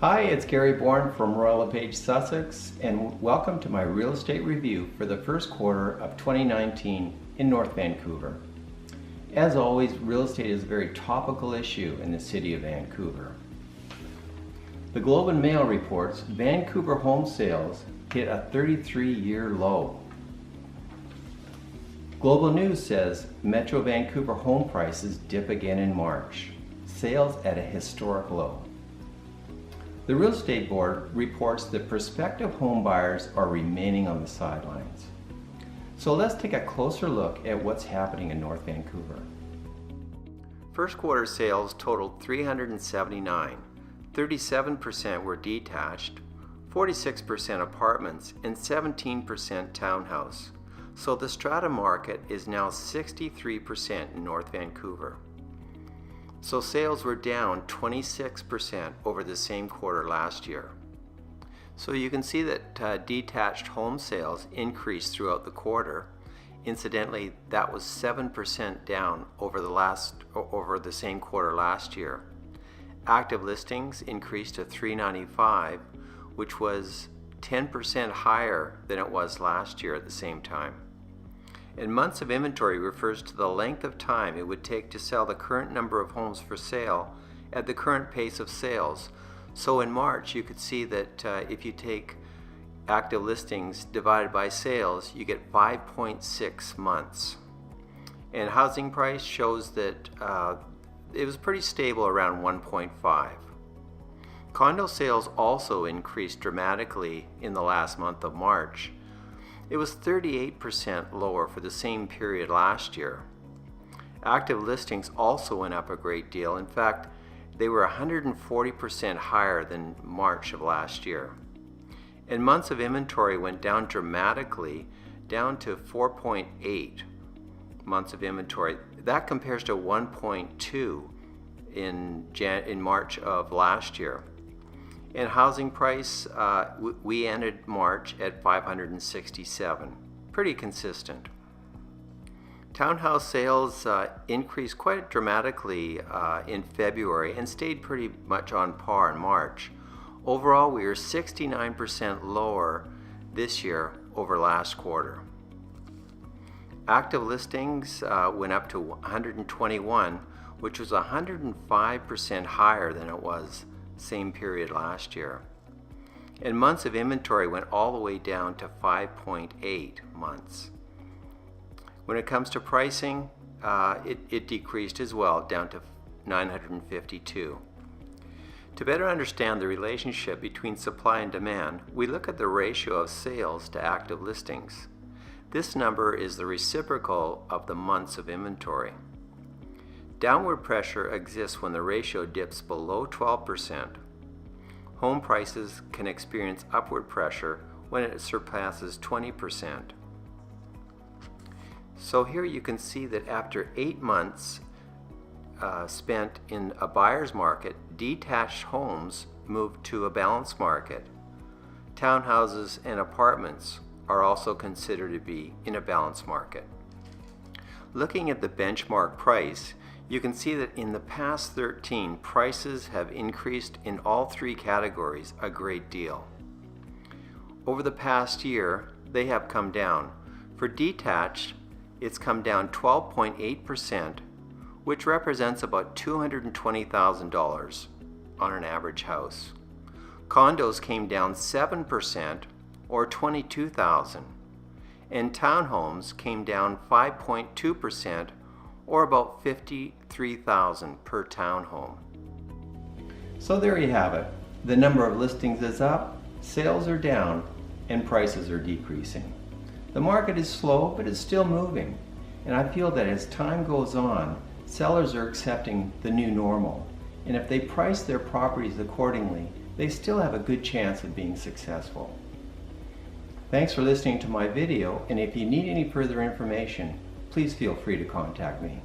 Hi, it's Gary Bourne from Royal LePage, Sussex, and welcome to my real estate review for the first quarter of 2019 in North Vancouver. As always, real estate is a very topical issue in the city of Vancouver. The Globe and Mail reports Vancouver home sales hit a 33-year low. Global News says Metro Vancouver home prices dip again in March. Sales at a historic low. The Real Estate Board reports that prospective home buyers are remaining on the sidelines. So let's take a closer look at what's happening in North Vancouver. First quarter sales totaled 379. 37% were detached, 46% apartments, and 17% townhouse. So the strata market is now 63% in North Vancouver. So sales were down 26% over the same quarter last year. So you can see that detached home sales increased throughout the quarter. Incidentally, that was 7% down over the same quarter last year. Active listings increased to 395, which was 10% higher than it was last year at the same time. And months of inventory refers to the length of time it would take to sell the current number of homes for sale at the current pace of sales. So in March, you could see that if you take active listings divided by sales, you get 5.6 months. And housing price shows that it was pretty stable around 1.5. Condo sales also increased dramatically in the last month of March. It was 38% lower for the same period last year. Active listings also went up a great deal. In fact, they were 140% higher than March of last year. And months of inventory went down dramatically, down to 4.8 months of inventory. That compares to 1.2 in March of last year. And housing price, we ended March at 567, pretty consistent. Townhouse sales increased quite dramatically in February and stayed pretty much on par in March. Overall, we are 69% lower this year over last quarter. Active listings went up to 121, which was 105% higher than it was same period last year. And months of inventory went all the way down to 5.8 months. When it comes to pricing, it decreased as well, down to 952. To better understand the relationship between supply and demand, we look at the ratio of sales to active listings. This number is the reciprocal of the months of inventory. Downward pressure exists when the ratio dips below 12%. Home prices can experience upward pressure when it surpasses 20%. So here you can see that after 8 months spent in a buyer's market, detached homes moved to a balanced market. Townhouses and apartments are also considered to be in a balanced market. Looking at the benchmark price, you can see that in the past 13, prices have increased in all three categories a great deal. Over the past year, they have come down. For detached, it's come down 12.8%, which represents about $220,000 on an average house. Condos came down 7%, or $22,000, and townhomes came down 5.2%, or about $53,000 per townhome. So there you have it. The number of listings is up, sales are down, and prices are decreasing. The market is slow, but it's still moving. And I feel that as time goes on, sellers are accepting the new normal. And if they price their properties accordingly, they still have a good chance of being successful. Thanks for listening to my video, and if you need any further information, please feel free to contact me.